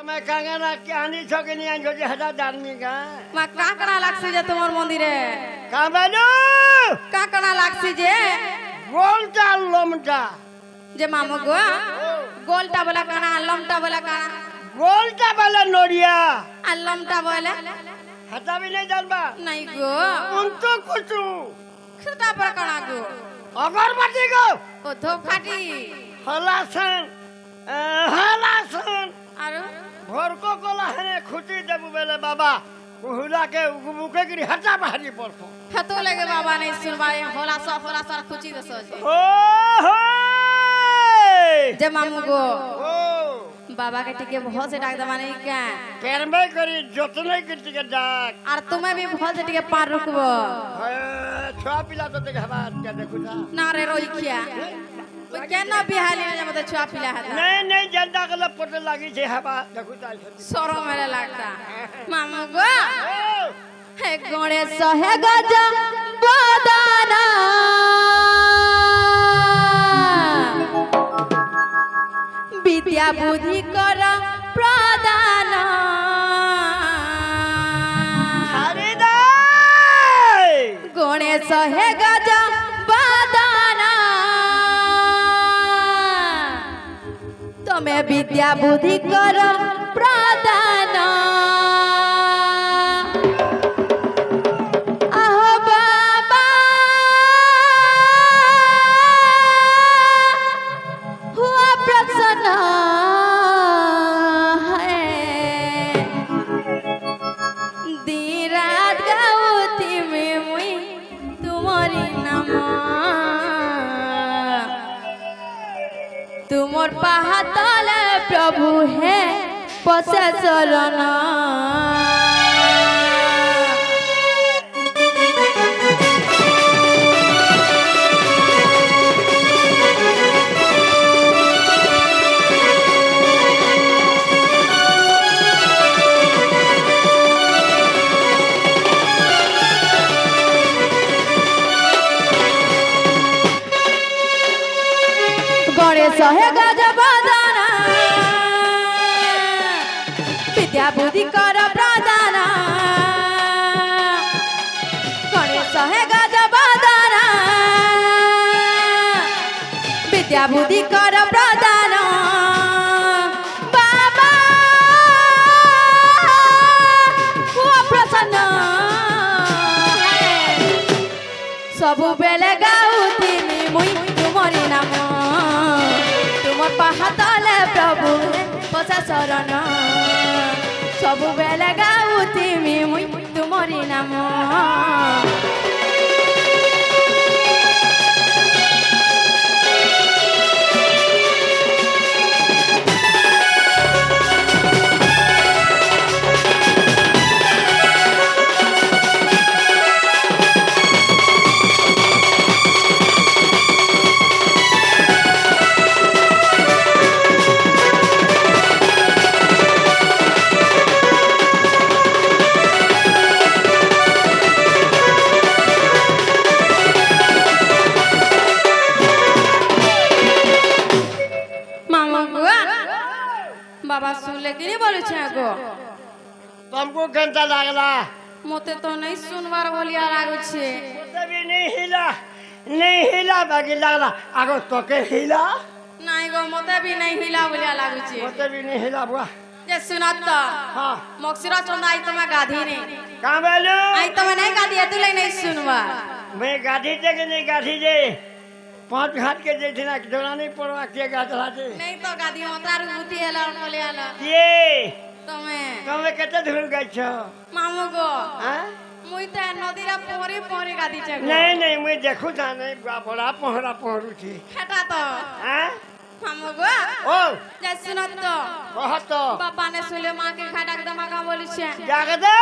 मैं कांगना कहानी छके नि आइ जे हजार जानी का मा का करा लागसी जे तुमर मंदिरे का बानो का करा लागसी जे गोलटा लमटा जे मामू गो गोलटा बोला काना लमटा बोला काना गोलटा वाला नोरिया आ लमटा बोले हटा भी नहीं जानबा नहीं गो उनको कुछ छोटा पर काना गो अगरबत्ती गो ओ धूप खाटी हलासन आरो घर को कोला है खुशी देबु बेले बाबा हुला के मुके गिरी हटा बाहरी पड़तो फतो लगे बाबा नहीं सुनबाए होला सा खुची दसो जे ओ हो जे मामू गो ओ बाबा के टिके बहुत से डाक दमा नहीं क्या करबे करी जतने के टिके डाक और तुम्हें भी बहुत से टिके पार रुकबो छुआ पिला तो देख हवा क्या देखु था ना रे रोई किया वो क्या ना बिहाली में जब तो छुआ पिला है नहीं जनता के लिए पटे लगी छे हवा देखु था सोरो मेरे लगता मामू गो हे गणेश है गज बदना विद्या बुद्धि कर प्रदान गणेश है गज बदना तुम्हें विद्या बुद्धि कर प्रदान आहो बाबा हुआ प्रसन्न है दिन रात गाउती में मुई तुम्हारी नाम तुमर पाहतल प्रभु है पसे शरण गणेश है गज बदना विद्या बुद्धि कर प्रदान गणेश है गज बदना विद्या बुद्धि कर प्रदान बाबा हुआ प्रसन्न सबु बेले गाउती मुई तुमरी नाम तुमर पाहतले प्रभु पसा शरण सबु बेले गाउती मुई तुमरी नाम बाबा सुन ले कि नहीं बोलू छे गो तुमको घंटा लागला मोते तो नहीं सुनवार बोलिया लागू छे मोते भी नहीं हिला बाकी लागला आगो तो के हिला नहीं गो मोते भी नहीं हिला बोलिया लागू छे मोते भी नहीं हिला बुआ ये सुनत तो हां मक्सिरा चंदा आई तो मैं गाधी नहीं का बोलू आई तो मैं नहीं गाधी तू ले नहीं सुनवा मैं गाधी जे के नहीं गाधी जे पांच हाथ के जे थिना जोड़ा नहीं पड़वा के गाधला जे नहीं तो गाधी ओतार बुद्धि हला बोले हला ये तुम्हें केते धुल गई छ मामू गो हां मुई त नदीरा पोरे गाधी छ नहीं मुई देखु था नहीं बड़ा पहरू थी खेटा तो हां मामू गो ओ जे सुनत तो बहुत तो पापा ने सुले मां के खाटा के दमागा बोली छे जाग दे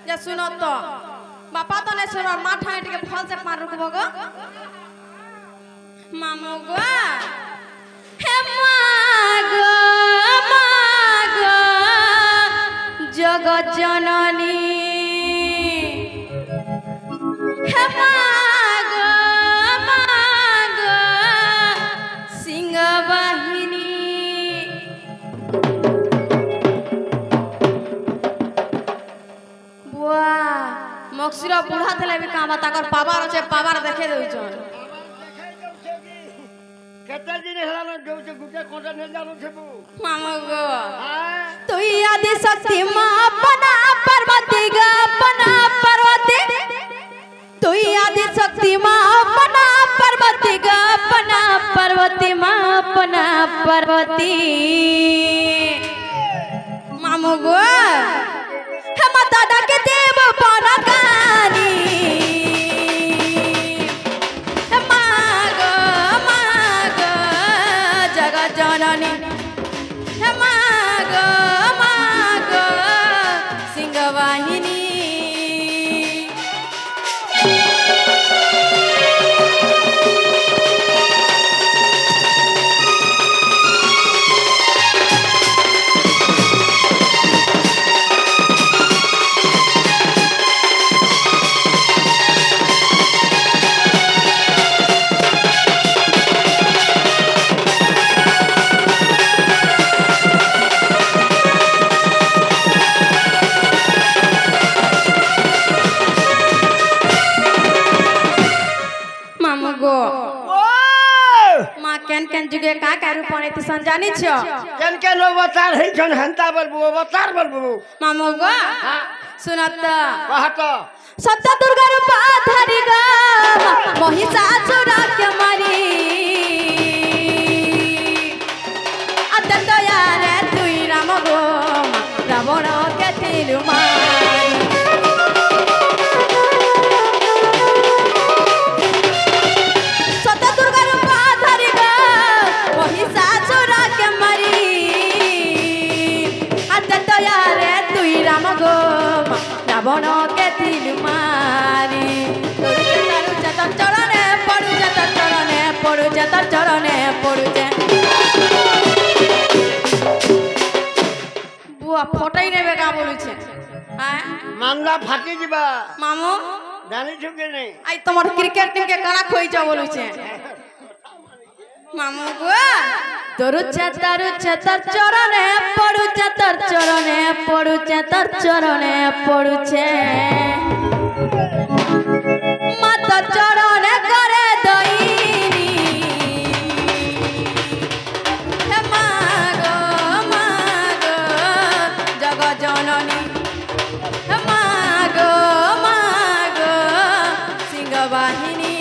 जे सुनत तो बापा तो ने सुन माथा के फल से मार रुकबो गो मामू गो हे मागो जगत जननी हे मागो सिंह वाहिनी बक्सीर बुढ़ा थे भी काम ताकर पावर अच्छे पावर देखे दउछन केते दिन हेलानो जोचे गुटे कोटा ने जानो छबु मामो गो हां तू आदि शक्ति मां अपना पार्वती गा अपना पार्वती तू आदि शक्ति मां अपना पार्वती गा अपना पार्वती मां अपना पार्वती मामो गो हे माता डाके देव पराकानी हे मागो मागो जगत जननी हे मागो मागो सिंहवाहिनी केन जुगे का का रूप ने तिसन जानि छ केन अवतार है छन हंता बलबु अवतार बलबु मामो गो हां सुनत कहत सत्य दुर्गा रूप धारी गा महिषासुर के मारी अदंतया रे तुई राम गो रावण के तिलु मारी रावण के तिल मारी चरणे पड़ू चरणे बुआ फटई ने बेगा बोलू छे मामला फाटी जिबा मामू जानि छु के नहीं आई तमर क्रिकेट टीम के काना खोई जा बोलू छे मामू बुआ तरुचे तर चरणे पड़ुचे तर चरणे पड़ुचे मत चरणे करे दईनी हे मागो मागो जगत जननी हे मागो मागो सिंहवाहिनी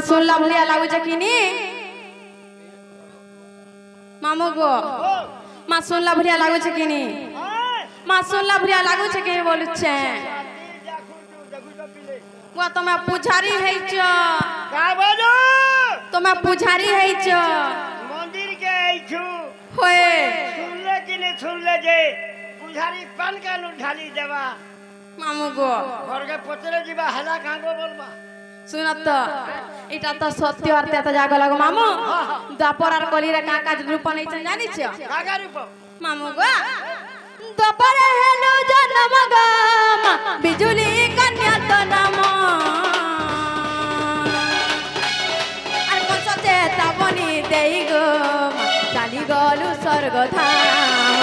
सुनला भलिया लागू छे किनी मामू गो मां सुनला भलिया लागू छे किनी मां सुनला भलिया लागू छे के बोलु छे वो तमे पुजारी है छ का बोलू तमे पुजारी है छ मंदिर के है छु होए सुनले कि नहीं सुनले जे पुजारी पान का नु ढाली देवा मामू गो घर के पतरे जीवा हला कांगो बोलबा सुनत इटा तो सत्य अर्थ तो जाग लगो मामू द्वापर आर कली रे का रूप नै छ जानि छ का रूप मामू गो द्वापर हेलो जन्म गम बिजुली कन्या तो नाम आर कोन सते तबनी देई गो चाली गलु स्वर्ग धाम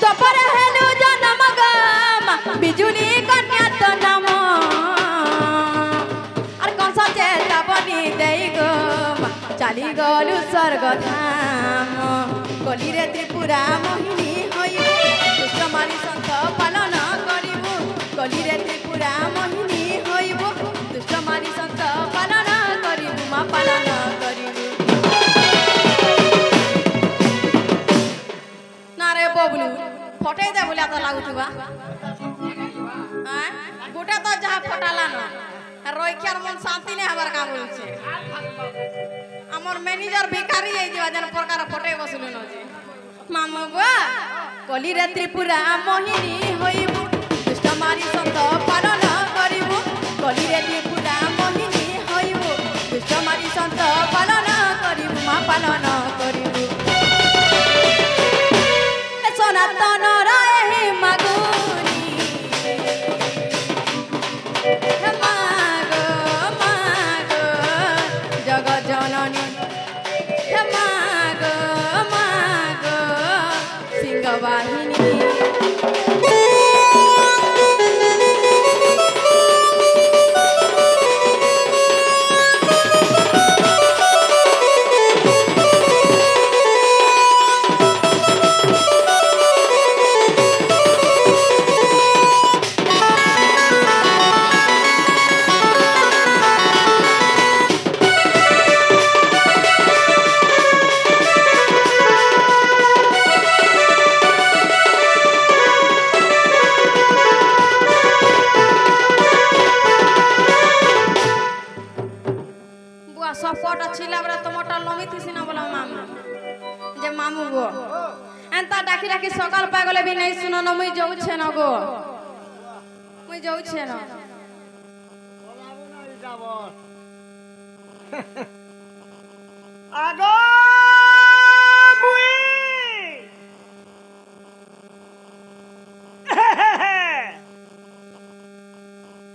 द्वापर हेलो जन्म गम बिजुली कन्या तो नाम आर कोन सते तबनी देई गो चाली गलु स्वर्ग धाम कली रे त्रिपुरा मोहिनी होइबु दुष्ट मारी संत पालन करिबु कली रे त्रिपुरा मोहिनी होइबु दुष्ट मारी संत पालन करिबु मा पालन करिबु ना रे बबलू फटे दे बोलिया तो लागुथुबा गोटा तो जहाँ फटाला न रोइखियार मन शांति ने हमार काम बोलछे हमर मैनेजर भिखारी है जे जन प्रकार फटे बसलु न जे मामू गो कली रे त्रिपुरा मोहिनी होइबु दुष्ट मारी संत पालन करिबु कली रे त्रिपुरा मोहिनी होइबु दुष्ट मारी संत पालन करिबु मा पालन करिबु सनातन राय मागुनी मागो मागो जगत जननी मागो मागो सिंहवाहिनी सपोर्ट अच्छी लबरा टमाटर लमी थी ना बोला मामू जे मामू गो एंता डाकी डाकी सकाल पागले भी नहीं सुनो न मुई जाऊ छे न गो मुई जाऊ छे न आगो मुई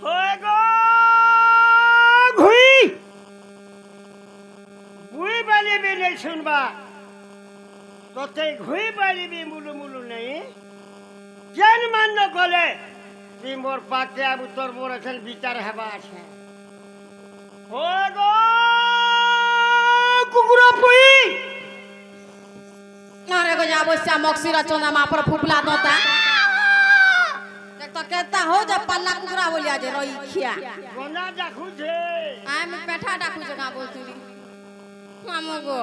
होय गो घुई घुई बाली भी नहीं सुनबा तोते घुई बाली भी मुलु मुलु नहीं जन मान न कोले ती मोर पाके अब तोर मोर असन विचार हेबा छे होय गो कुकुरा पुई अरे गो जाबो श्याम मक्सीरा चोंदा मा पर फुफला दोता देख तो कहता हो जा पल्ला कुकुरा बोलिया जे रही खिया गोना जाखु छे आय में पेठा डाकू जगह बोलतुली मामू गो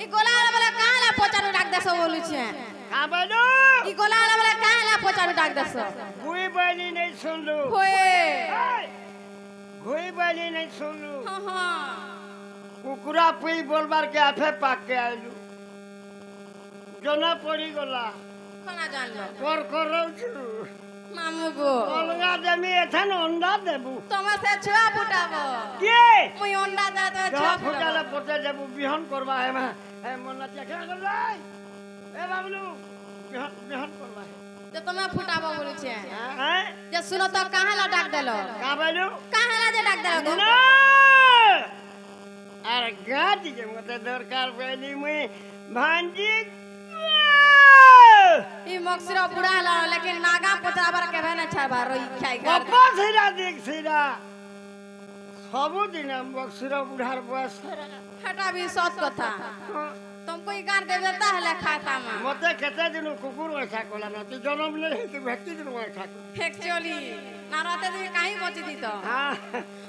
ई गोला वाला कहां ला पोचारू डाक देसो बोलु छे का बोलू ई गोला वाला कहां ला पोचारू डाक देसो घुई बाली नहीं सुनलू होए घुई बाली नहीं सुनलू हां हां कुकुरा पुई बोलबार के आफे पाक के आइलू जना पड़ी गला खाना जान लो कर रहू मामू गो अलगा देमी एथन अंडा देबू तमे से छुआ फुटाबो के मुई अंडा दे तो छुआ फुटाले पोते देबू बिहन करबा है में ए मन्ना चखा कर लाई ए बाबलू बिहन करबा है जे तमे फुटाबो बोलु छे हैं जे सुनो तो कहां ला डाक देलो का बोलू कहां ला जे डाक देलो गो ना अरे गाड़ी के मते दरकार पहली में भांजी ई मक्सरा बुढ़ा ला लेकिन नागा पचाबर के भेने छबा रोई खाई गा बापा सिरा देख सिरा सबु दिन मक्सरा बुढ़ार बस हटा भी सत कथा तुमको ई गान दे देता है ले खाता में मते केते दिन कुकुर ऐसा कोला न तू जन्म ले तू व्यक्ति दिन ऐसा एक्चुअली ना रहते तो काहे बची थी तो हां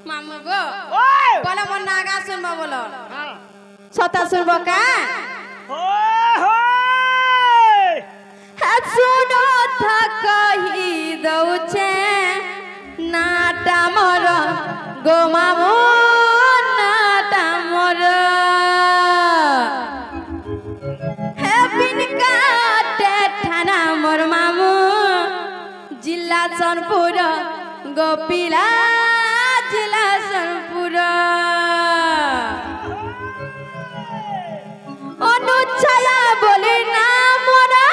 मामू गो ओए बोलो मन नागा सुनबो बोलो हां सता सुनबो का हो सुनो था कही दऊ छे नाटा मोर गो मामू नाटा मोर हे बिन काटे ठाना मोर मामू जिला सोनपुर गोपिला जिला सोनपुर अनुच्छाया बोली ना मोरा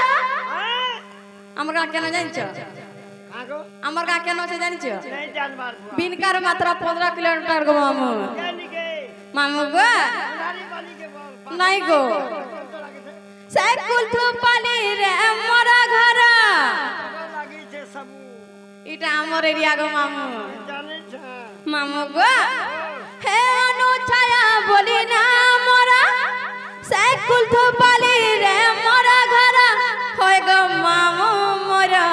हमरा केना जान छ आगो हमर का केना छ जान छ नहीं जानबार बिनकर मात्र 15 किलोमीटर गो मामू यानी के मामू गो नारी वाली के बोल नहीं गो साइकिल थु पाली रे मोरा घर लागी छे सब इटा हमर एरिया गो मामू जाने छ मामू गो हे अनु छाया बोली ना मोरा साइकिल थु पाली रे मोरा घर होय गो मामू मोरा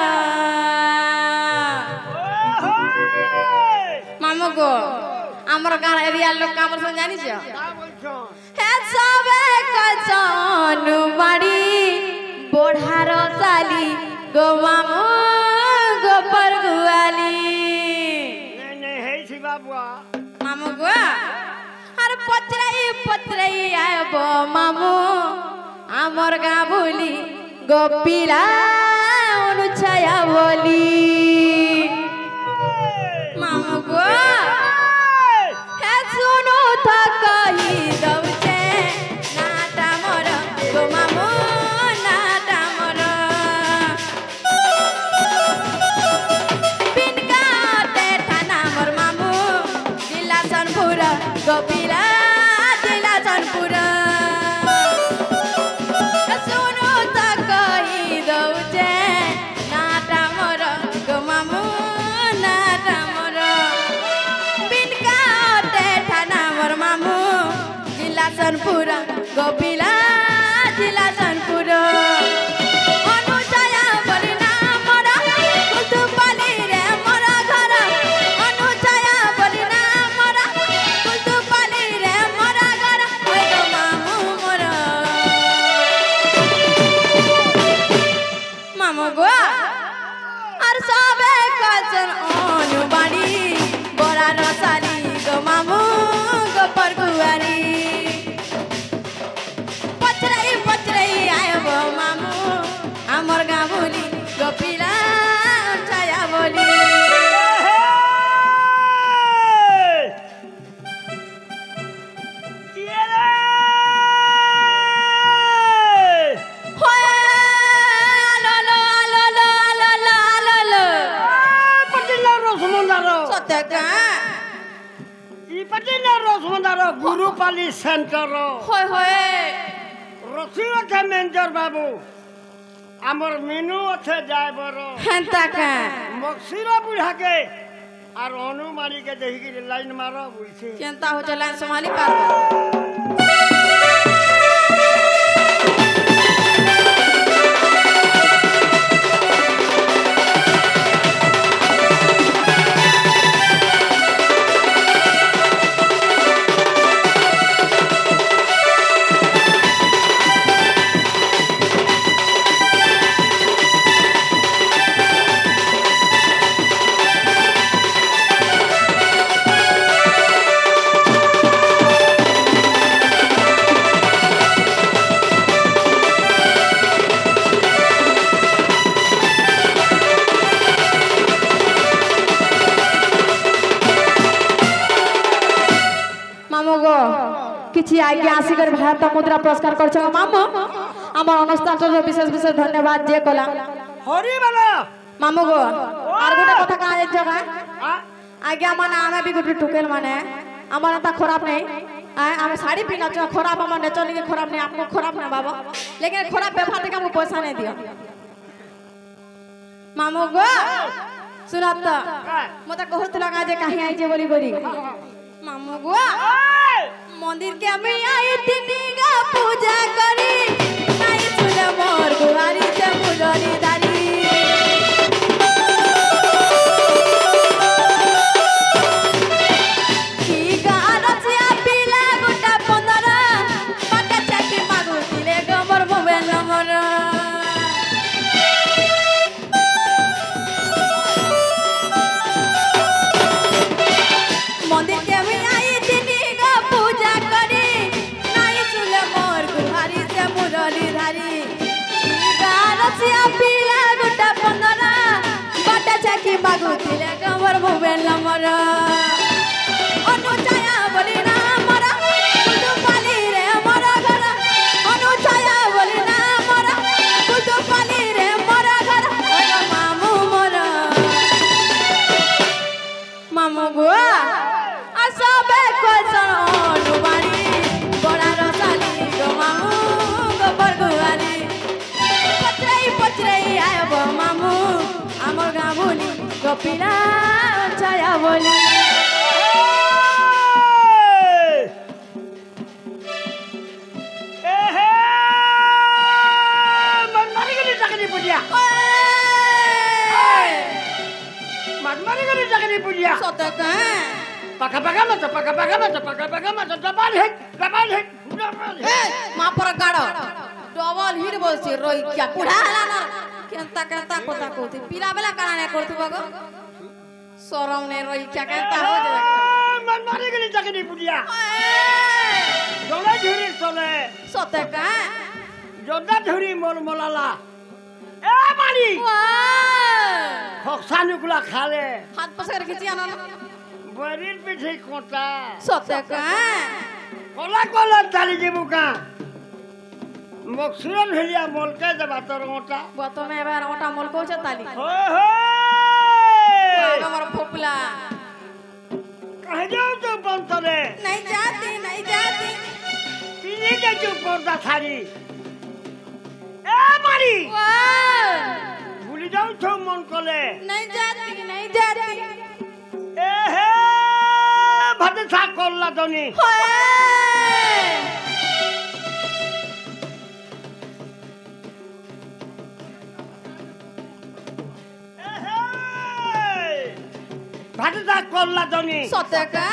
मामू गो हमर गांव एरिया लोग कामर सुन जानी छ का बोलछो हे सबे कचनु बाड़ी बोढ़ार साली पचरे आयब मामू आमर गाँ बोली गोपीला अनुछाया बोली मामू गो हे सुनो था कही दौचे नाटा मोर गो मामू नाटा मोर बिनका ठाना मोर मामू जिला सोनपुर गोपीला जिला सोनपुर सुनो तो कही दौचे नाटा मोर गो मामू नाटा मोर बिनका ठाना मोर मामू जिला सोनपुर गोपीला जिला सोनपुर अनुछाया बोली ना मोर कुलतुपाली रे मोर घर अनुछाया बोली ना मोर कुलतुपाली रे मोर घर ओइ गो मामू मोर मामू गो আর সবে কজন অনুবাড়ি বড়া রসালি গো মামু গোপর গুয়ারি পচরাই পচরাই আয়ব মামু আমার গাঁ বলি গোপিলা ছায়া বলি গুরুপালি সেন্টার হয় হয় রসি আছে মেঞ্জর বাবু আমার মিনু আছে ড্রাইভর হেন্তা কা মকসির বুড়াকে আর অনুমানিকে দেখি লাইন মার বলছে কেনতা হচ্ছে লাইন সম্ভালি পারবে किछि आगे आसिकर भारत मुद्रा पुरस्कार करछ मामू हमर अनुष्ठान विशेष विशेष धन्यवाद जे कला हरि बाला मामू गो आर गोटे कथा का एक जगह आगे माने आमे भी गोटे टुकेल माने हमर ता खराब नहीं हम साड़ी पिना छ खराब हमर नेचर के खराब नहीं आपको खराब ना बाबा लेकिन खराब व्यवहार के हमको पैसा नहीं दियो मामू गो सुनत मत कहत लगा जे कहीं आई जे बोली बोली मामू गो मंदिर के আমি আইতিনি গা পূজা করি নাই চুলে মোর গুয়ারি সে মুরলি দারি কি গারছিয়া পিলা গোটা 15 পাকা চাকি মাগুতিলে গমর মোবাইল নম্বর मंदिर के আমি আইতিনি গা পূজা করি নাই চুলে মোর গুহারি সে মুরলি ধারি গারছিয়া পিলা গোটা 15 বাটা চাকি মাগুতিলে গমর মোবাইল নম্বর অনুছায়া বলি না মরা কুলতুপালি রে মোর ঘর অনুছায়া বলি না মরা কুলতুপালি রে মোর ঘর ওই মামু মোর মামু গো সবে কজন অনুবাড়ি বড়া রসালি গো মামু গোবর গুয়ারি পচরাই পচরাই আয়ব মামু আমার গাঁ বলি গোপিলা ছায়া বলি Pakai double hit. মা পর গাড় ডবল হিট বলছি রই কিয়া পুড়া হলা না কেনতা কেনতা কথা কইতি পিলা বেলা কানা না করতু বাগো শরম নে রই কিয়া কেনতা हो जाए मन मारे गली जाके नहीं बुझिया জলে ঝুরি চলে সতে কা জদা ঝুরি মল মলালা এ মারি খকসানুগুলা খালে হাত পাশে রেখেছি আনা বরির পিঠে কোটা সতে কা কলা কলা চালি যাবো কা মোক সুরন হেলিয়া মলকে যাবা তোর ওটা বতমে এবার ওটা মল কইছে তালি আমার ফোপলা कह जाओ तो बंतले नहीं जाती तीनी के जो पर्दा थारी ए मारी भूली जाओ तो मन कोले नहीं जाती ए हे भटे सा कोल्ला दनी ভাতটা করলা দনি সতেকা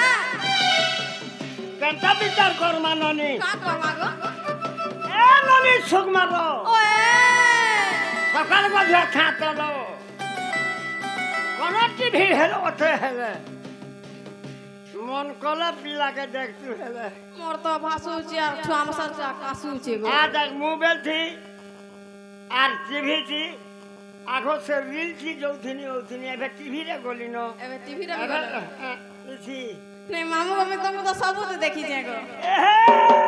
কেনটা বিচার কর মাননি কা করমাগো এ ননি সুখ মারো ওয়ে সকাল বাজে খাতলো কোন টিভি হেলো ওঠে হেলে মন কলা পিলাকে দেখতু হেলে মোর তো ভাসুছি আর ছুয়ামসা চা কাসুছি গো আ দেখ মোবাইল থি আর টিভি থি आगो से रील थी जो थी एबे टीवी रे गोली नो एबे टीवी रे गलो थी नहीं मामू हमें तो सब तो देखी जे गो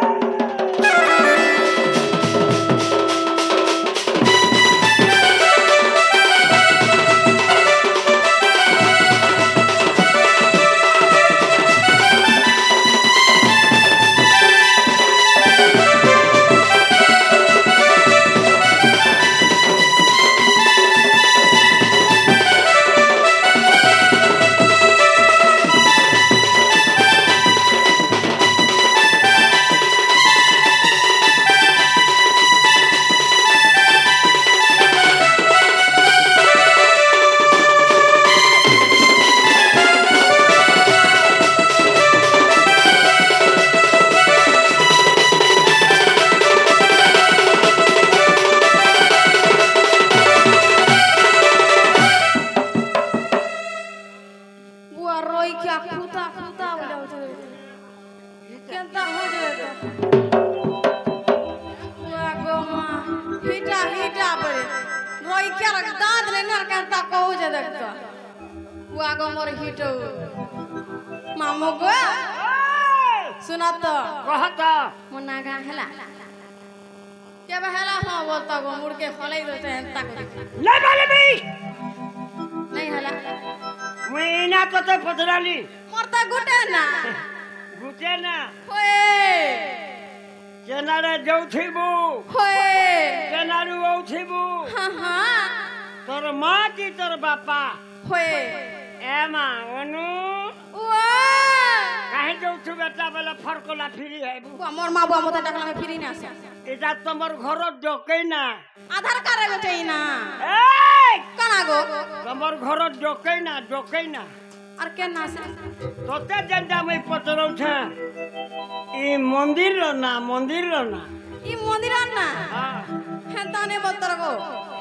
मामू गो सुना तो कहता मुन्ना गा हेला के बहेला हां बोलता गो मुड़ के फलाई देते हैं तक नहीं बोले भी नहीं हेला मुइना तो पधराली मरता गुटे ना होए केनारे जौथिबू होए केनारू औथिबू हां तोर मां की तोर बापा होए एमा अनु वाह काहे जौथु बेटा बेला फरकोला फिरी हेबू मोर मां बुआ मता टाकला में फिरी ना आसे एटा तमर घर डकै ना आधार कार्ड रे बेटै ना ए कना गो तमर घर डकै ना और के ना से तोते जंदा मैं पतरौ छ ई मंदिर ना ई मंदिर ना हां हेताने बतर गो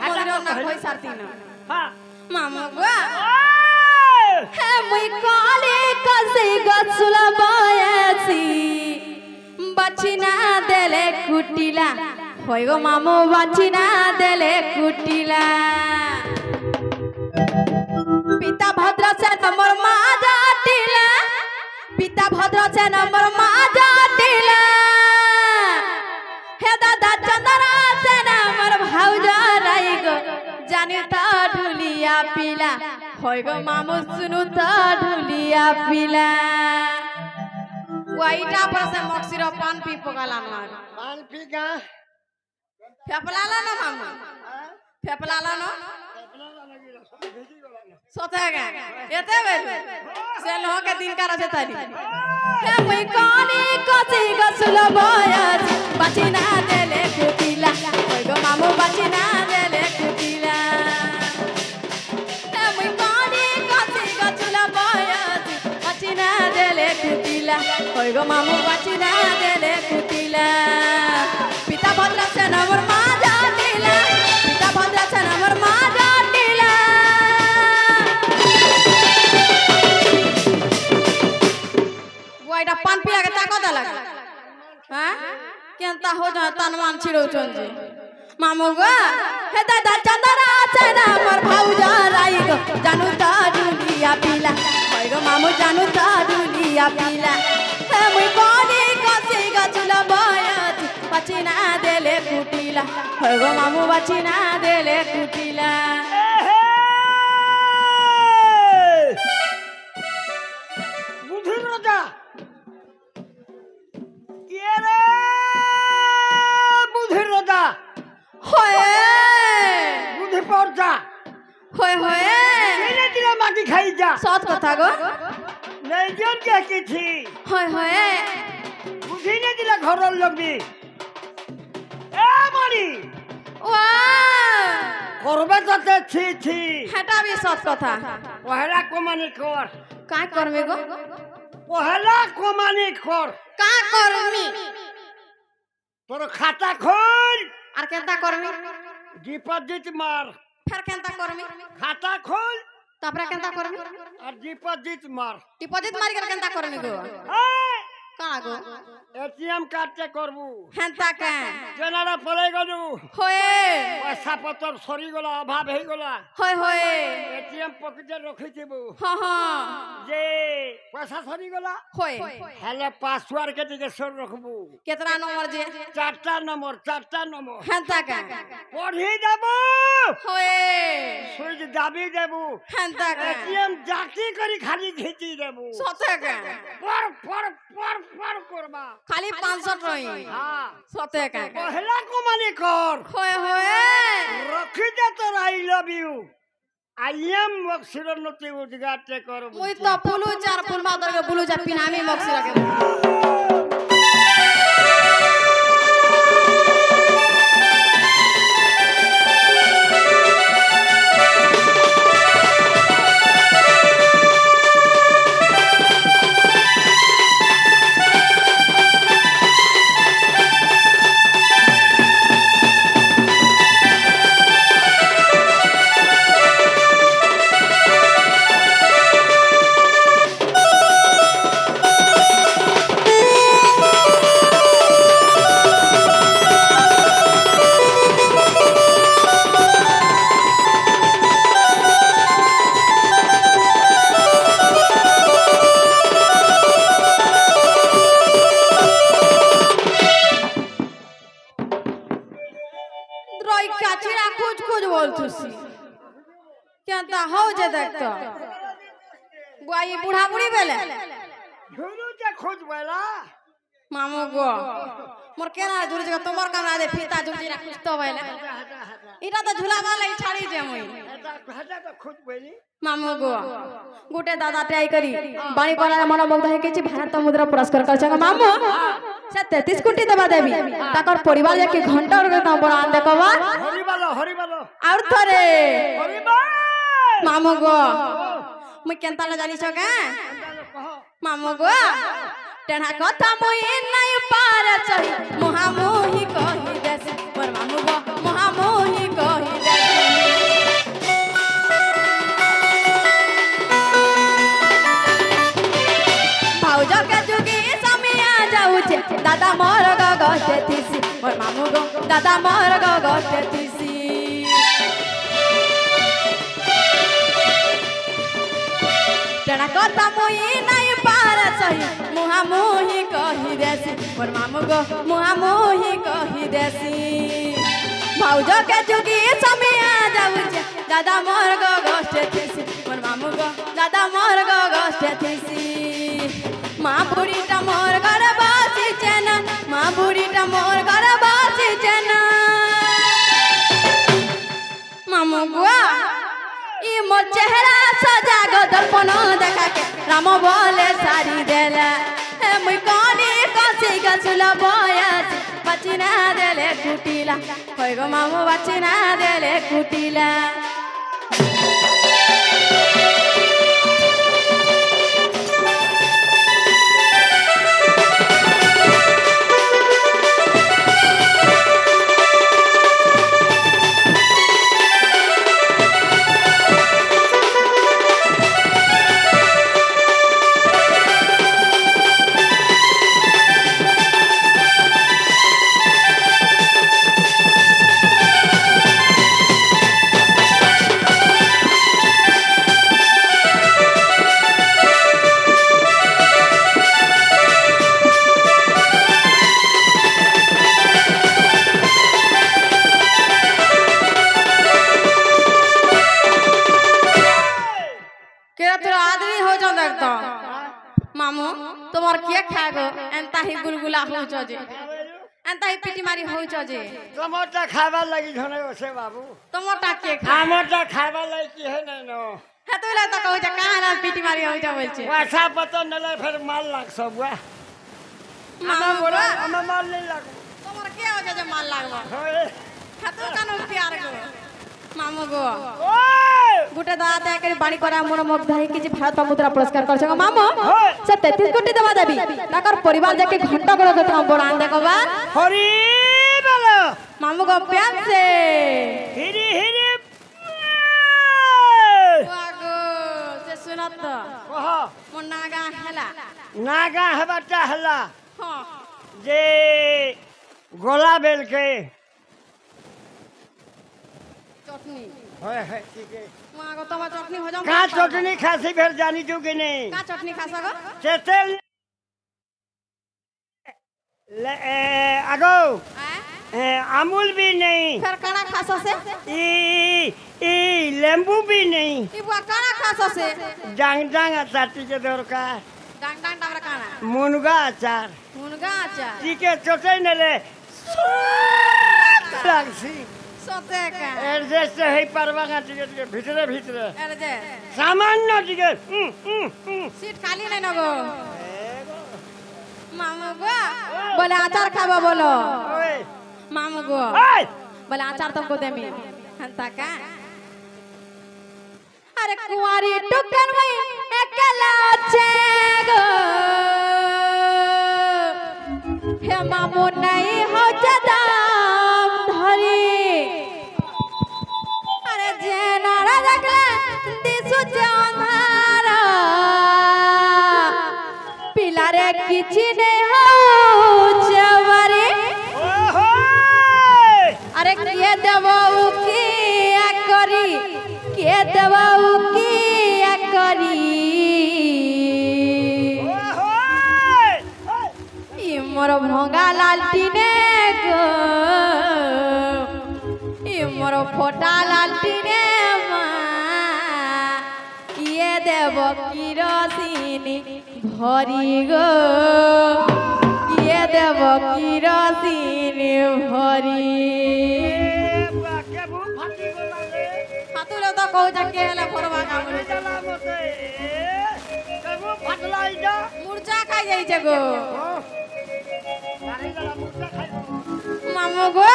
मंदिर ना कोई सारती ना हां मामा गो हे मुई काले कसे गछुला बयासी बचिना देले कुटिला होय गो मामू बचिना देले कुटिला पिता भद्र से नंबर मा जाटिला पिता भद्र से नंबर मा जाटिला हे दादा चंद्रा से नंबर भाउजा राई गो जानी ता ढुलिया पीला होय गो मामू सुनु ता ढुलिया पीला वाइटा पर से मक्सिर पान पी पगला मार पान पी का फेपलाला ना मामू फेपलाला ना सोतेगा एते बेल से लोह के दिन का रचे ताली हे मुई कोनी कोसी गसुल बयाज बचिना देले कुटिला होय गो मामू बचिना देले कुटिला हे मुई कोनी कोसी गसुल बयाज बचिना देले कुटिला होय गो मामू बचिना देले कुटिला पिता भद्र से नमर मा जाटिला पिता भद्र से नमर मा जाटिला वाइटा पान पिया के ताको दला কেনতা হো যা তানমান ছিড়ৌছন যে মামু গো হে দাদা চন্দনা আছে না মোর ভাউজা রাই গো জানু তা দুলিয়া পিলা হয় গো মামু জানু তা দুলিয়া পিলা হে মুই কোনি কসি গছুলা বয়ত বাচিনা দেলে কুটিলা হয় গো মামু বাচিনা দেলে কুটিলা বুঝির রাজা কে রে বুঝির রাজা হয়ে বুঝি পড়ছা হয়ে হয়ে এনে দিলা মাটি খাই যা সৎ কথা গো নেই জন কে কিছি হয় হয়ে বুঝি নে দিলা ঘরের লোকবি এ মারি ওয়া করবে তাতে ছি ছি হেটা বি সৎ কথা পহেলা কমানি কর কাই করবে গো পহেলা কমানি কর কা করমি তোর খাতা খোল আর কেনতা করমি ডিপোজিট মার ফের কেনতা করমি খাতা খোল তারপরে কেনতা করমি আর ডিপোজিট মার ডিপোজিট মারি গেল কেনতা করমি গো কানা গো এটিএম কার্ডে করবু হেনতা কে জেনারা পড়ে গলু হয়ে পয়সা পত্র সরি গলা অভাব হয়ে গলা হয় হয় এটিএম পকেটে রখি দেবু হ হ যে পয়সা সরি গলা হয় হেলে পাসওয়ার্ড কে দিকে সর রাখবু কেতনা নম্বর যে চারটা নম্বর হেনতা কে পড়ি দেবু হয় সুইচ দাবি দেবু হেনতা কে এটিএম জাতি করি খালি ঘিচি দেবু সতে কে পর করবা খালি 500 রই হ্যাঁ সতে কে পহেলা কমানি কর হয় হয় রখি দে তোর I love you I am মকসিরনতি উদ্ঘাটে করব মুই তো পুলু চার ফুল মা দরগে বুলু যা পিনামি মক্সি রাখে রই কাচিরা খুঁজ খুঁজ বলছুসি কেনতা হও যে দেখতো বুয়াই বুড়া বুড়ি বেলে ঝুলু যে খোঁজ বলা মামু গো মোর কেনা জুড়ি জায়গা তোমার কাম না দে ফিতা জুড়ি না খুঁজতো বেলে এটা তো ঝুলা বালাই ছাড়ি যে মুই হাজা তো খোঁজ বলি মামু গো গোটে দাদা ট্রাই করি বাড়ি করার মন মুগ্ধ হয়ে গেছি ভারত মুদ্রা পুরস্কার করছে মামু সে 33 কোটি দেবা দেবী তাকর পরিবার যাকে ঘন্টার দাম বড় আন দেখবা হরিবালো আর থরে হরিবাল মামু গো মুই কেনতালে জানিছ কে মামু গো টেনা কথা মুই নাই পারে চহি মহামোহি কহি দেস মোর মামু গো মহামোহি কহি দেস ভাউজকে যুগি সামিয়া যাউছে দাদা মোর গগতে থিসি মোর মামু গো দাদা মোর গগতে থিসি টেনা কথা মুই নাই পারে চহি মহামোহি কহি দেসি মোর মামু গো মহামোহি কহি দেসি ভাউজকে যুগি সামিয়া যাউছে দাদা মোর গগতে থিসি মোর মামু গো দাদা মোর গগতে থিসি মা বুড়িটা মোর ঘরে বসিছে না মা বুড়িটা মোর ঘরে বসিছে না মামু গো ই মোর চেহারা সজা গো দর্পণ দেখাকে রাম বলে সারি দেলা হে মুই কোনি কসি গছল বয়স বাচিনা দেলে কুটিলা কই গো মামু বাচিনা দেলে কুটিলা होउछ जे एंता ही पिटी मारी होउछ जे टमाटर खावा लगी झने ओसे बाबू टमाटा के खा टमाटर खावा लगी की है नहीं नो हे तो ला त कहू जे कहां ना पिटी मारी होउछ बोलछे वासा पता नले फिर माल लाग सब हुआ मामा बोला हम माल नहीं लाग तोमर के हो जे माल लागबो होए खातो कानो प्यार गो मामू गो ओए गुटे दादा दे के बाणी करा मोर मुख धरि कि भारत मुद्रा पुरस्कार कर छको मामू से 33 कोटी देवा देबी ताकर परिवार जाके घंटा कर देत हम बड़ान देखो बा हरी बोलो मामू गो प्यार से हिरी हिरी वागो से सुनत कह मोर नागा हेला नागा हेबाटा हल्ला हां जे गोला बेल के चटनी होय है ठीक है मागो तमा चटनी हो जाऊ का चटनी खासी फिर जानी तू कि नहीं का चटनी खा सको चेतेल ले आगो अमूल भी नहीं फिर काना खासा से ई लेंबू भी नहीं ई बुआ काना खासा से डांग डांग अचार के दरकार डांग डांग डांग काना मुनगा अचार मुनगा अचार टीके चोटे नले लागसी सोते का एडजस्ट है परवागा टिके भीतरे भीतरे अरे सामान्य टिके सीट खाली नहीं नगो मामू गो बोले अचार खाबो बोलो ओए मामू गो ओए बोले अचार तुमको देमी हंता का अरे कुंवारी टुकन में अकेला छेगो हे मामू नहीं हो जदाम धरी अरे जेनारा देखले दिसु अंधारा पिलारे किछि नहीं हो जवरी ओहो अरे के देबो की करी के देबो की करी ओहो ई मोर भंगा लालटीने गो ई मोर फोटा लालटीने मां किए देबो किरोसिनी भरी गो किए देबो किरोसिनी भरी के भू फाटी गला रे हातुले तो कहू जाके हेले फरवा काम रे चला मते के भू फटलाई जा मुर्जा खाई जाई छै गो नारी गला मुर्गा खाई मामू गो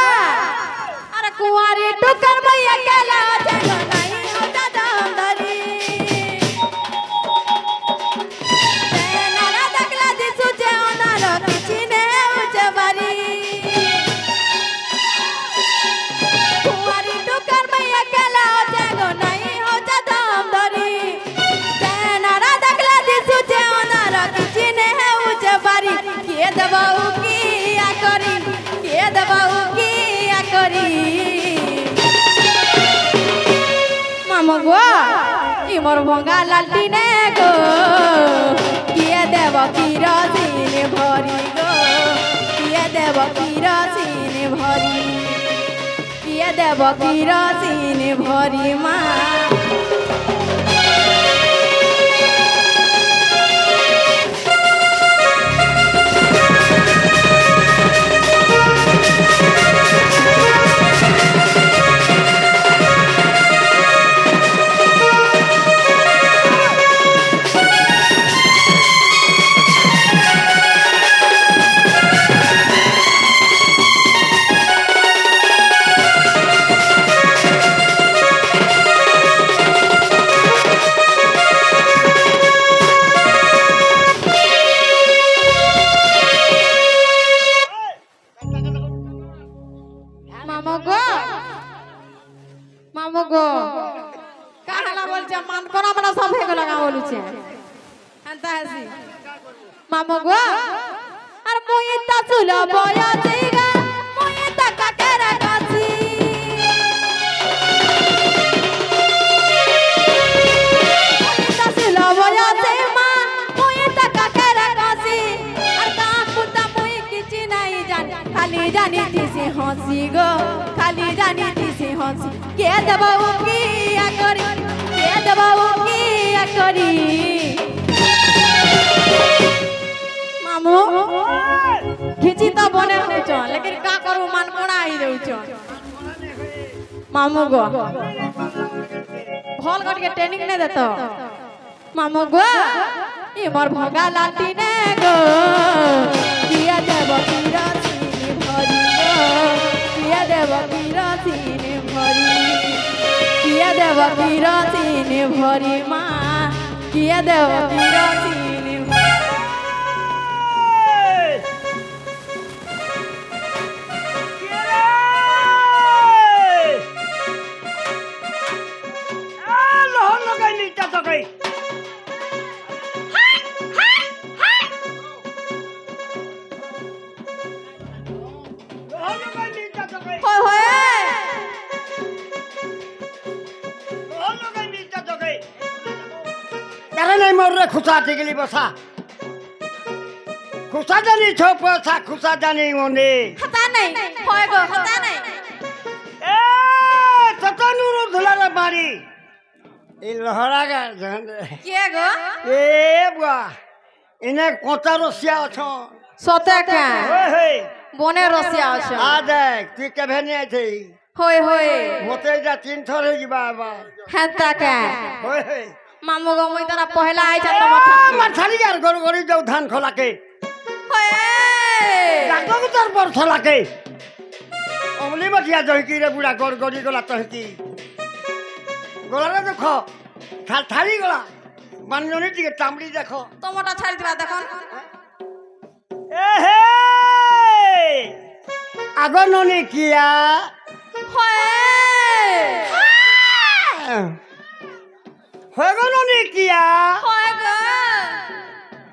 अरे कुंवारी टुकर भैया केला जगो नहीं हो दादा अंदरी तेनारा दगला दिसु जे ओनारो किछि ने उचे बारी कुंवारी टुकर भैया केला जगो नहीं हो दादा अंदरी तेनारा दगला दिसु जे ओनारो किछि ने उचे बारी के दबाऊ की करी के दबाऊ की करी मामू गो ई मोर भंगा लालटीने गो किए देब किरोसिन भरी गो किए देब किरोसिन भरी किए देब किरोसिन भरी माँ मामू गो काहला बोलछे मान कोना बना सब हे लगा बोलुछे अंता हसी मामू गो अर मोई ता सुलो बोया देगा मोई ता काकेरा कासी मोई ता सुलो बोया दे मां मोई ता काकेरा कासी अर का पुता मोई किछि नहीं जान खाली जानी दिसे हंसी गो खाली जानी दिसे हंसी के दबाऊ की करी के दबाऊ की करी मामू खिची तो बने होछ लेकिन का करू मन कोना ही रहउछ मामू गो भल कट के ट्रेनिंग नहीं देतो मामू गो ई मोर भगा लाठी ने गो किया देव किरासिन भरी गो किया देव किरासिन भरी किया देव किरासिन भरी माँ किया देव किरासिन खुसा टिकली बसा खुसा जानी छो पसा खुसा जानी ओने हता नहीं होएगो हता नहीं ए ततनुरु धुलारे बारी ई लहरा गा जन के गो ए बुआ इने कोता रसिया छ सते का ओए बने रसिया छ आ देख तू केभे नै थई होय होय होते जा 3 थर हो जिबा बा हता का होय होय मामू गो मुई तरा पहला आई छ मरथाली यार गरगरी जाऊ धान खोला के होय लागो तर पर थला के ओमली बटिया जहकी रे बुढ़ा गरगरी गला तहकी गला रे देखो थाली गला बानजनी टिके तामड़ी देखो टमाटर छाड़ी दिबा देखो ए हे आगो ननी किया होय होगो ननी किया होएगो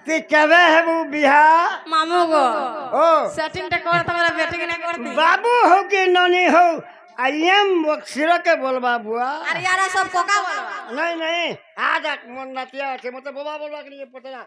ती कबे है वो बिहा मामू गो ओ सेटिंग टे कर तमरा बेटी के नहीं करती बाबू हो कि ननी हो आईएम बक्सिरो के बोलबा बुआ अरे यारा सब कोका बोलबा नहीं नहीं आज मन नातिया छे मते बाबा बोलबा के लिए पता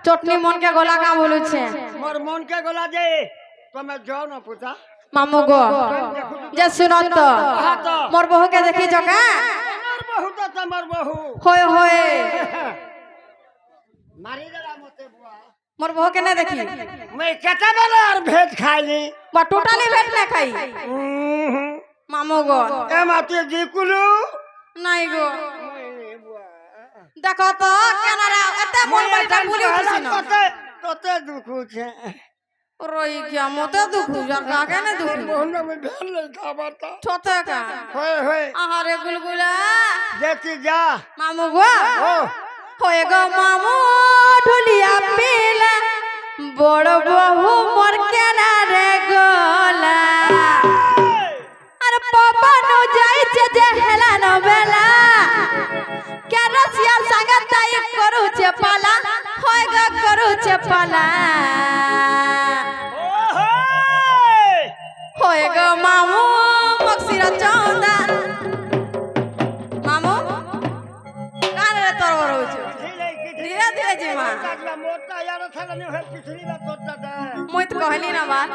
चटनी मन के गोला का बोलू छे मोर मन के गोला जे तमे जाओ न पुता मामू गो जे सुनो तो मोर बहू के देखी जका मोर बहू तो तमर बहू होय होय मारी जरा मते बुआ मोर बहू के नहीं देखी मैं केटा बेला और भेज खाइली बा टोटली भेट ना खाई मामू गो ए माते जी कुलू नहीं गो देखो तो केना रे एते मोर बैठा भूली उठसी न तोते दुखु छे रोई क्या मोते दुखु जका के ने दुखु मोहन में भेल ले खाबाता छोटे का होय होय आहारे गुलगुला जेती जा मामू गो होय गो मामू ढोलिया पीला बड़ बहू मोर केना रे गोला अरे पापा नो जाई जे हेला न बेला क्या रसिया संगे ताई करू छे पाला होय ग करू छे पाला होय ग मामू मक्सिरा चौंदा मामू कान रे तोर रो छे धीरे धीरे जी मां मोटा यार थला ने है पिछली बात करता था मोय तो कहली ना बात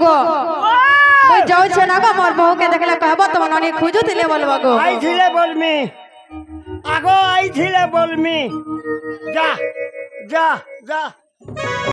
গো কই যাওছে না গো মোর বউকে দেখলে কহব তোমার ননি খুঁজুতিলে বলবা গো আইছিলে বলমি আগো আইছিলে বলমি যা যা যা